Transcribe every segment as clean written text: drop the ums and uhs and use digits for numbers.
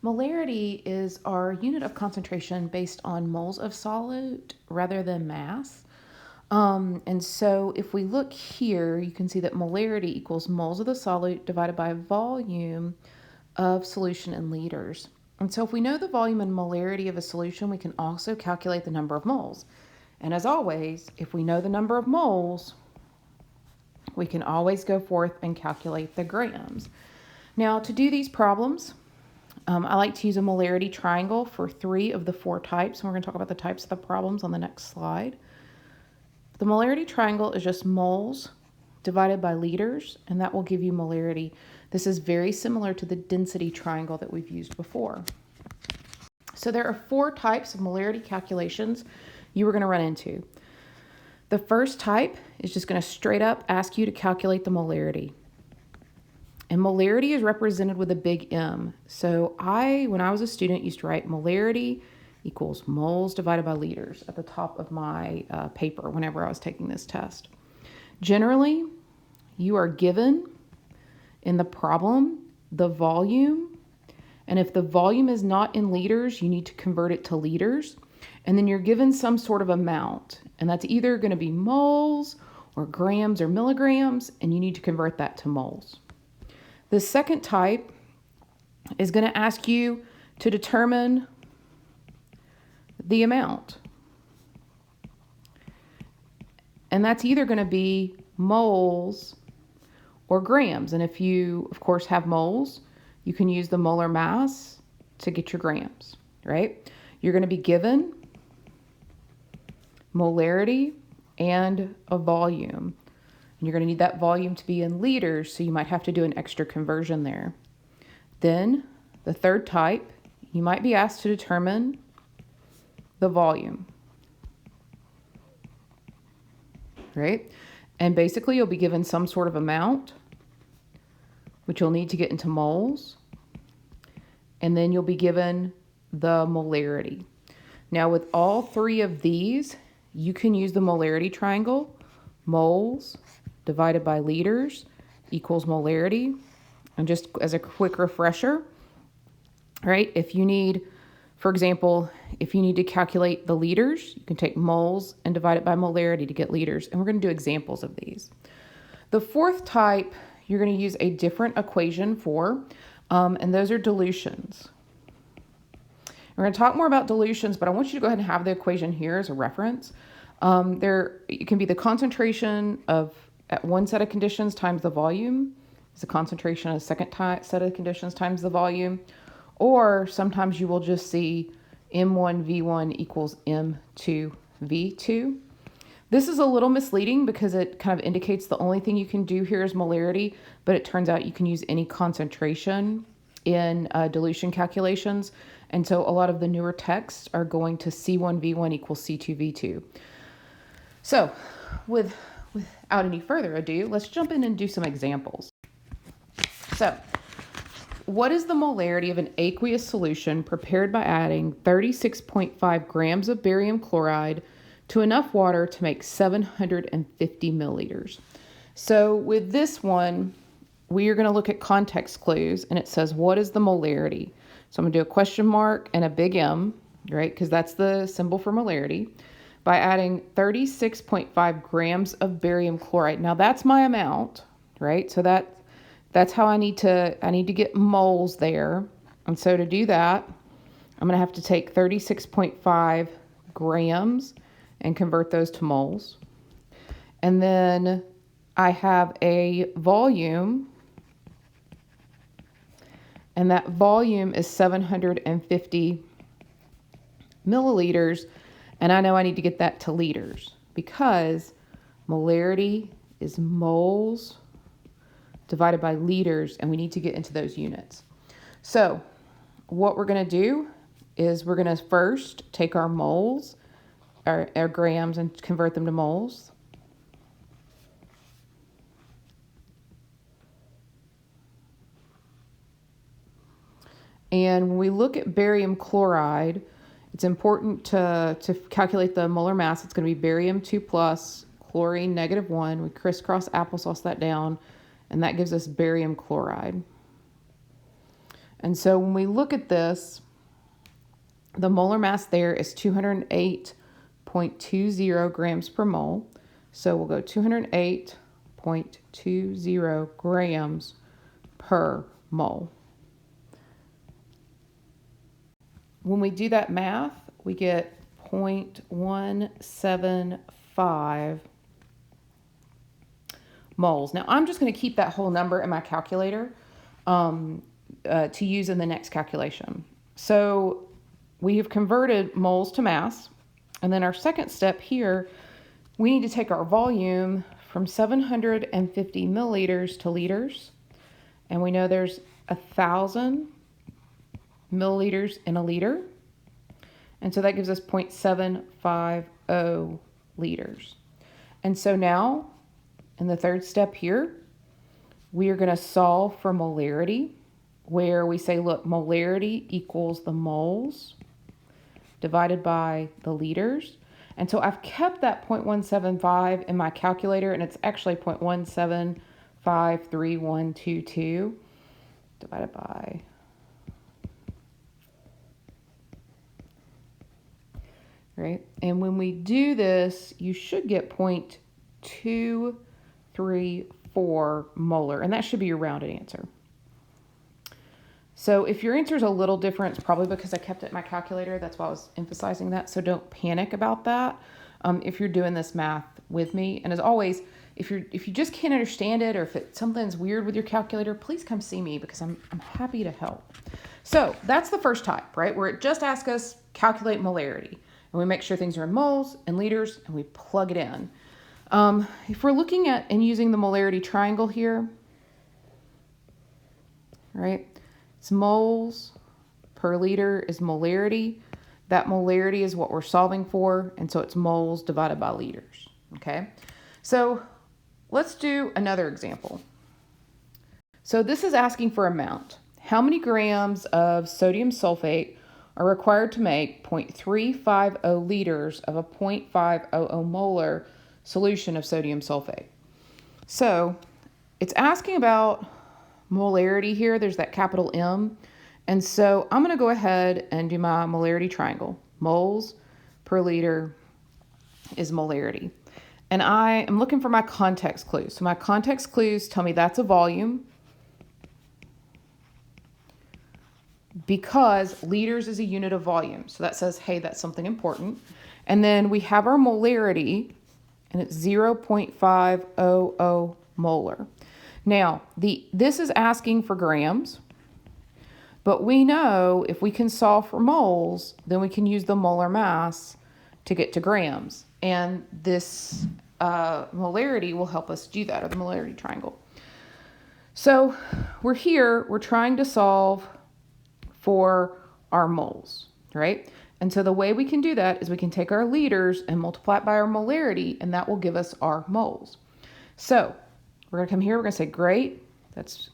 Molarity is our unit of concentration based on moles of solute rather than mass. And so if we look here, you can see that molarity equals moles of the solute divided by volume of solution in liters. And so if we know the volume and molarity of a solution, we can also calculate the number of moles. And as always, if we know the number of moles, we can always go forth and calculate the grams. Now, to do these problems, I like to use a molarity triangle for 3 of the 4 types. And we're going to talk about the types of the problems on the next slide. The molarity triangle is just moles divided by liters, and that will give you molarity. This is very similar to the density triangle that we've used before. So there are 4 types of molarity calculations you are going to run into. The first type is just going to straight up ask you to calculate the molarity. And molarity is represented with a big M. So when I was a student, used to write molarity equals moles divided by liters at the top of my paper whenever I was taking this test. Generally, you are given in the problem the volume, and if the volume is not in liters, you need to convert it to liters, and then you're given some sort of amount, and that's either going to be moles or grams or milligrams, and you need to convert that to moles. The second type is going to ask you to determine the amount. And that's either going to be moles or grams. And if you, of course, have moles, you can use the molar mass to get your grams, right? You're going to be given molarity and a volume. And you're going to need that volume to be in liters, so you might have to do an extra conversion there. Then, the third type, you might be asked to determine the volume, right? And basically, you'll be given some sort of amount, which you'll need to get into moles, and then you'll be given the molarity. Now, with all 3 of these, you can use the molarity triangle. Moles divided by liters equals molarity. And just as a quick refresher, right? If you need, for example, if you need to calculate the liters, you can take moles and divide it by molarity to get liters. And we're going to do examples of these. The fourth type, you're going to use a different equation for, and those are dilutions. We're going to talk more about dilutions, but I want you to go ahead and have the equation here as a reference. It can be the concentration at one set of conditions times the volume. It's a concentration at a second set of conditions times the volume. Or sometimes you will just see M1V1 equals M2V2. This is a little misleading because it kind of indicates the only thing you can do here is molarity, but it turns out you can use any concentration in dilution calculations. And so a lot of the newer texts are going to C1V1 equals C2V2. So without any further ado, let's jump in and do some examples. So what is the molarity of an aqueous solution prepared by adding 36.5 grams of barium chloride to enough water to make 750 milliliters? So with this one, we are going to look at context clues, and it says, what is the molarity? So I'm going to do a question mark and a big M, right? Because that's the symbol for molarity. By adding 36.5 grams of barium chloride. Now that's my amount, right? So that's how I need to get moles there. And so to do that, I'm going to have to take 36.5 grams and convert those to moles. And then I have a volume, and that volume is 750 milliliters. And I know I need to get that to liters because molarity is moles divided by liters, and we need to get into those units. So what we're going to do is we're going to first take our moles, our grams, and convert them to moles. And when we look at barium chloride, it's important to calculate the molar mass. It's going to be barium 2 plus, chlorine -1. We crisscross applesauce that down, and that gives us barium chloride. And so when we look at this, the molar mass there is 208.20 grams per mole. So we'll go 208.20 grams per mole. When we do that math, we get 0.175 moles. Now I'm just going to keep that whole number in my calculator to use in the next calculation. So we have converted moles to mass. And then our second step here, we need to take our volume from 750 milliliters to liters. And we know there's 1,000 milliliters in a liter. And so that gives us 0.750 liters. And so now, in the third step here, we are going to solve for molarity, where we say, look, molarity equals the moles divided by the liters. And so I've kept that 0.175 in my calculator, and it's actually 0.1753122 divided by, right? And when we do this, you should get 0.234 molar, and that should be your rounded answer. So if your answer is a little different, it's probably because I kept it in my calculator. That's why I was emphasizing that. So don't panic about that if you're doing this math with me. And as always, if you just can't understand it, or if something's weird with your calculator, please come see me, because I'm happy to help. So that's the first type, right? Where it just asks us calculate molarity. And we make sure things are in moles and liters, and we plug it in. If we're looking at and using the molarity triangle here, right? It's moles per liter is molarity. That molarity is what we're solving for, and so it's moles divided by liters, okay? So let's do another example. So this is asking for amount. How many grams of sodium sulfate are required to make 0.350 liters of a 0.500 molar solution of sodium sulfate? So it's asking about molarity here. There's that capital M. And so I'm going to go ahead and do my molarity triangle. Moles per liter is molarity. And I am looking for my context clues. So my context clues tell me that's a volume, because liters is a unit of volume. So that says, hey, that's something important. And then we have our molarity, and it's 0.500 molar. Now, this is asking for grams, but we know if we can solve for moles, then we can use the molar mass to get to grams. And this molarity will help us do that, or the molarity triangle. So we're trying to solve for our moles, right? And so the way we can do that is we can take our liters and multiply it by our molarity, and that will give us our moles. So we're going to come here, we're going to say, great, that's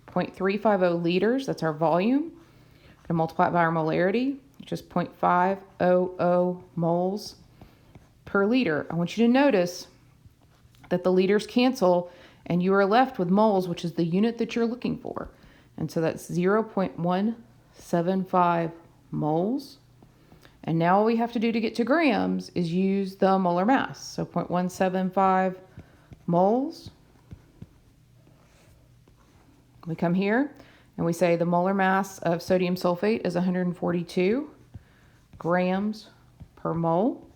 0.350 liters, that's our volume. We're going to multiply it by our molarity, which is 0.500 moles per liter. I want you to notice that the liters cancel, and you are left with moles, which is the unit that you're looking for. And so that's 0.175 moles. And now all we have to do to get to grams is use the molar mass. So 0.175 moles. We come here and we say the molar mass of sodium sulfate is 142 grams per mole.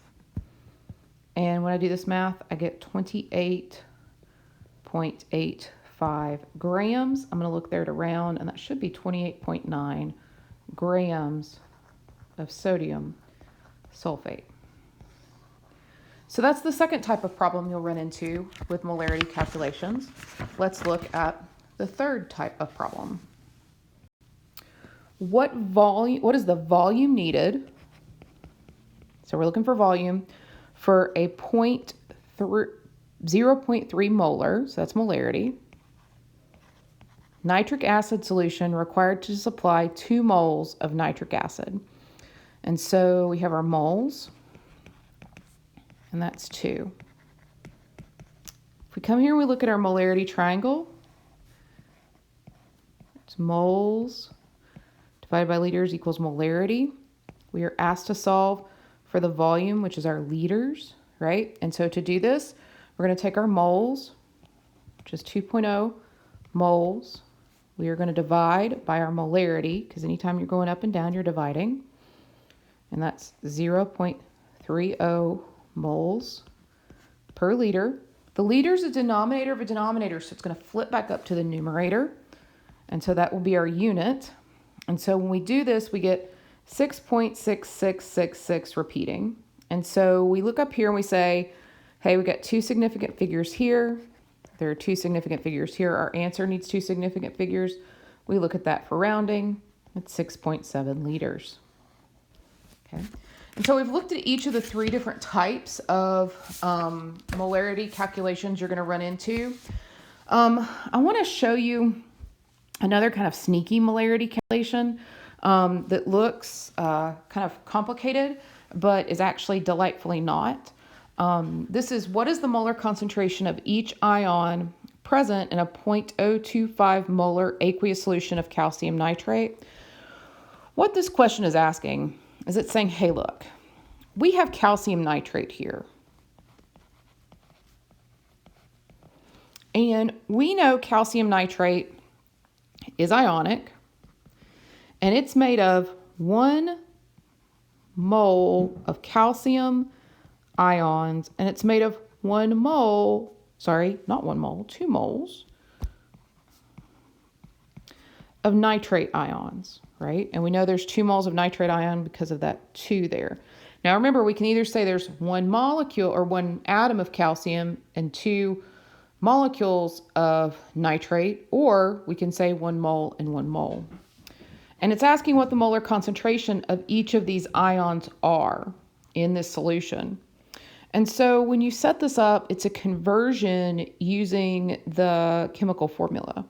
And when I do this math, I get 28.85 grams. I'm going to look there to round, and that should be 28.9 grams of sodium sulfate. So that's the second type of problem you'll run into with molarity calculations. Let's look at the third type of problem. What is the volume needed? So we're looking for volume for a 0.3 molar, so that's molarity, nitric acid solution required to supply 2 moles of nitric acid. And so we have our moles, and that's 2. If we come here and we look at our molarity triangle, it's moles divided by liters equals molarity. We are asked to solve for the volume, which is our liters, right? And so to do this, we're going to take our moles, which is 2.0 moles. We are going to divide by our molarity, because anytime you're going up and down, you're dividing. And that's 0.30 moles per liter. The liter is a denominator of a denominator, so it's going to flip back up to the numerator. And so that will be our unit. And so when we do this, we get 6.6666 repeating. And so we look up here and we say, hey, we got two significant figures here. There are two significant figures here. Our answer needs two significant figures. We look at that for rounding. It's 6.7 liters. Okay. And so we've looked at each of the three different types of molarity calculations you're going to run into. I want to show you another kind of sneaky molarity calculation that looks kind of complicated, but is actually delightfully not. This is, what is the molar concentration of each ion present in a 0.025 molar aqueous solution of calcium nitrate? What this question is asking is it's saying, hey, look, we have calcium nitrate here. And we know calcium nitrate is ionic, and it's made of 1 mole of calcium ions, and it's made of 2 moles of nitrate ions, right? And we know there's 2 moles of nitrate ion because of that 2 there. Now remember, we can either say there's 1 molecule or 1 atom of calcium and 2 molecules of nitrate, or we can say 1 mole and 1 mole. And it's asking what the molar concentration of each of these ions are in this solution. And so when you set this up, it's a conversion using the chemical formula.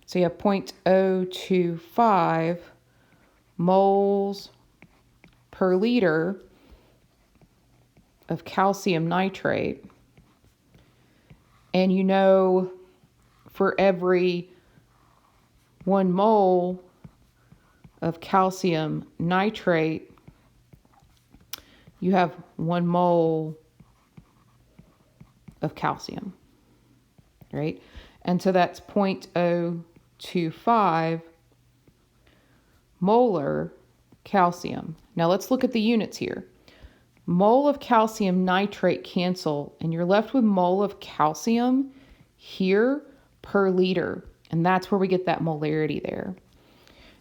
So you have 0.025 moles per liter of calcium nitrate. And you know for every 1 mole of calcium nitrate, you have 1 mole of calcium, right? And so that's 0.025 molar calcium. Now let's look at the units here. Mole of calcium nitrate cancel, and you're left with mole of calcium here per liter. And that's where we get that molarity there.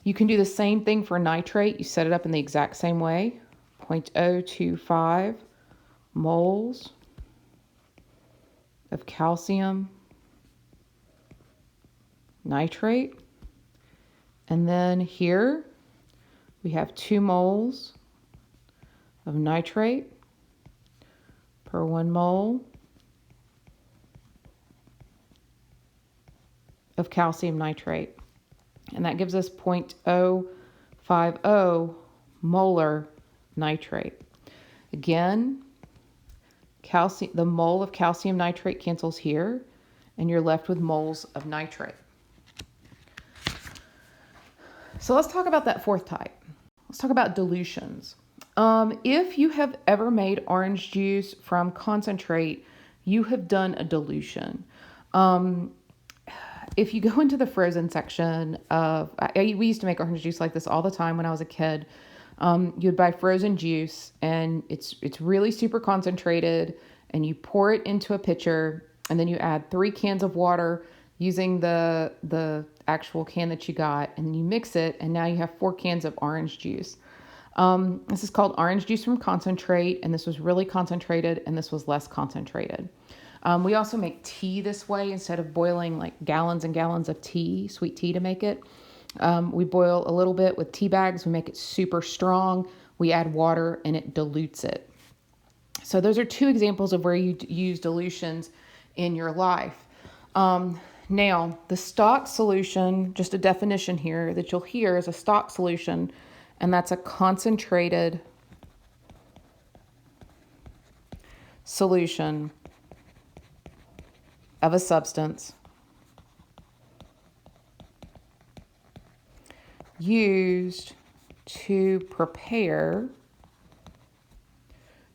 You can do the same thing for nitrate. You set it up in the exact same way. 0.025 moles of calcium nitrate. And then here we have 2 moles of nitrate per 1 mole of calcium nitrate. And that gives us 0.050 molar nitrate. Again, the mole of calcium nitrate cancels here, and you're left with moles of nitrate. So let's talk about that fourth type. Let's talk about dilutions. If you have ever made orange juice from concentrate, you have done a dilution. If you go into the frozen section we used to make orange juice like this all the time when I was a kid. You'd buy frozen juice, and it's really super concentrated, and you pour it into a pitcher, and then you add 3 cans of water using the actual can that you got, and then you mix it, and now you have 4 cans of orange juice. This is called orange juice from concentrate, and this was really concentrated, and this was less concentrated. We also make tea this way instead of boiling like gallons and gallons of tea, sweet tea to make it. We boil a little bit with tea bags. We make it super strong. We add water and it dilutes it. So those are 2 examples of where you use dilutions in your life. Now, the stock solution, just a definition here that you'll hear is a stock solution, and that's a concentrated solution of a substance used to prepare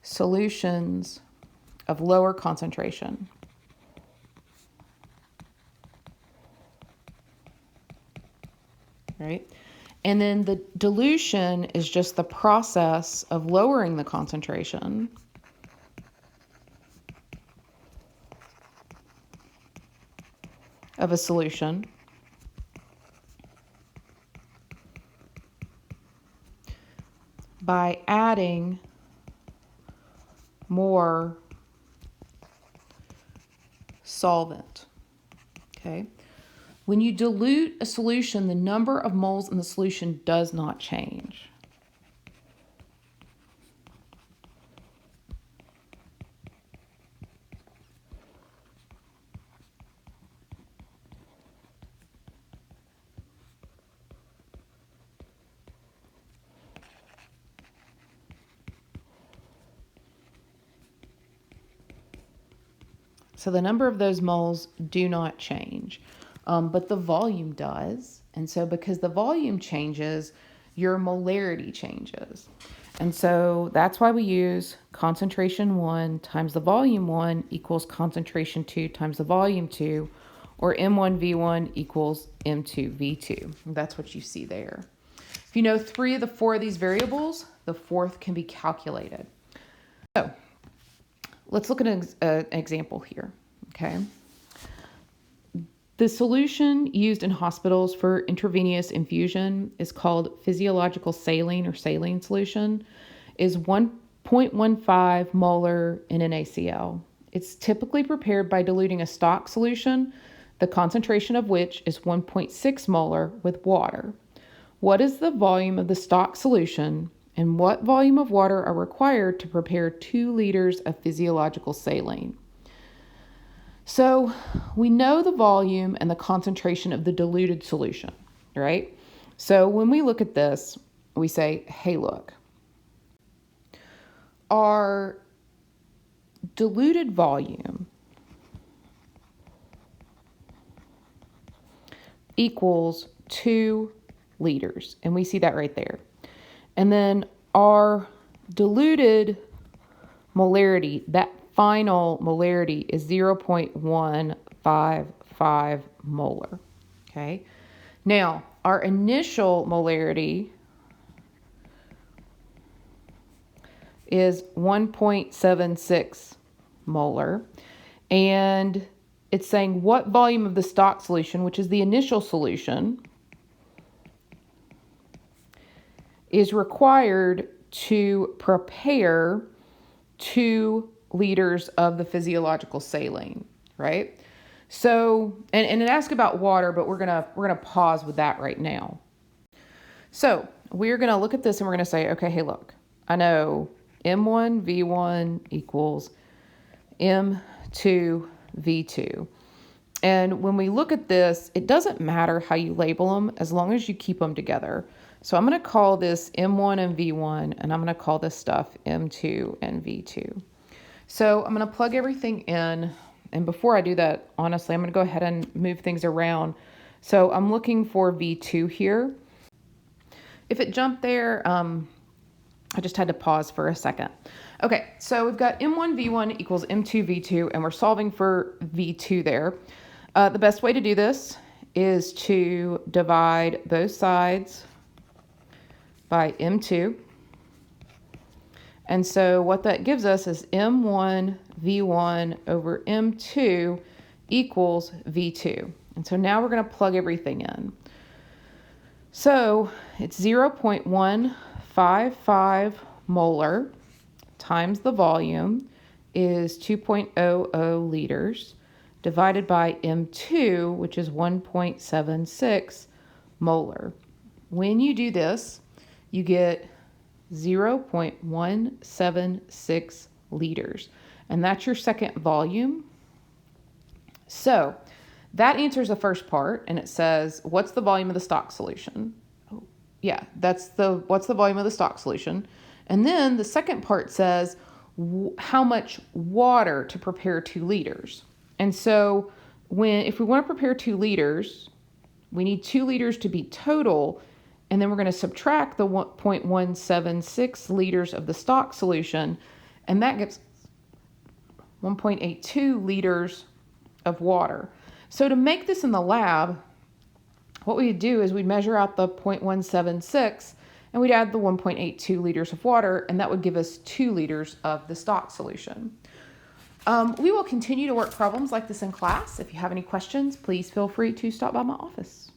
solutions of lower concentration. Right? And then the dilution is just the process of lowering the concentration of a solution by adding more solvent. Okay. When you dilute a solution, the number of moles in the solution does not change. So the number of those moles do not change, but the volume does. And so because the volume changes, your molarity changes. And so that's why we use concentration 1 times the volume 1 equals concentration 2 times the volume 2, or M1V1 equals M2V2. That's what you see there. If you know 3 of the 4 of these variables, the 4th can be calculated. So let's look at an example here, okay? The solution used in hospitals for intravenous infusion is called physiological saline or saline solution, is 1.15 molar in NaCl. It's typically prepared by diluting a stock solution, the concentration of which is 1.6 molar with water. What is the volume of the stock solution, and what volume of water are required to prepare 2 liters of physiological saline? So we know the volume and the concentration of the diluted solution, right? So when we look at this, we say, hey, look, our diluted volume equals 2 liters, and we see that right there. And then our diluted molarity, that final molarity, is 0.155 molar. Okay. Now, our initial molarity is 1.76 molar. And it's saying what volume of the stock solution, which is the initial solution, is required to prepare 2 liters of the physiological saline, right? So, and it asks about water, but we're gonna pause with that right now. So we're gonna look at this and we're gonna say, okay, hey, look, I know M1V1 equals M2V2. And when we look at this, it doesn't matter how you label them as long as you keep them together. So I'm going to call this M1 and V1, and I'm going to call this stuff M2 and V2. So I'm going to plug everything in. And before I do that, honestly, I'm going to go ahead and move things around. So I'm looking for V2 here. If it jumped there, I just had to pause for a second. Okay, so we've got M1 V1 equals M2 V2, and we're solving for V2 there. The best way to do this is to divide both sides by M2. And so what that gives us is M1 V1 over M2 equals V2. And so now we're going to plug everything in. So it's 0.155 molar times the volume is 2.00 liters divided by M2, which is 1.76 molar. When you do this, you get 0.176 liters, and that's your second volume. So that answers the first part, and it says, what's the volume of the stock solution? Oh, yeah, what's the volume of the stock solution? And then the second part says how much water to prepare 2 liters. And so if we want to prepare 2 liters, we need 2 liters to be total, And then we're going to subtract the 0.176 liters of the stock solution, and that gives 1.82 liters of water. So to make this in the lab, what we'd do is we'd measure out the 0.176 and we'd add the 1.82 liters of water, and that would give us 2 liters of the stock solution. We will continue to work problems like this in class. If you have any questions, please feel free to stop by my office.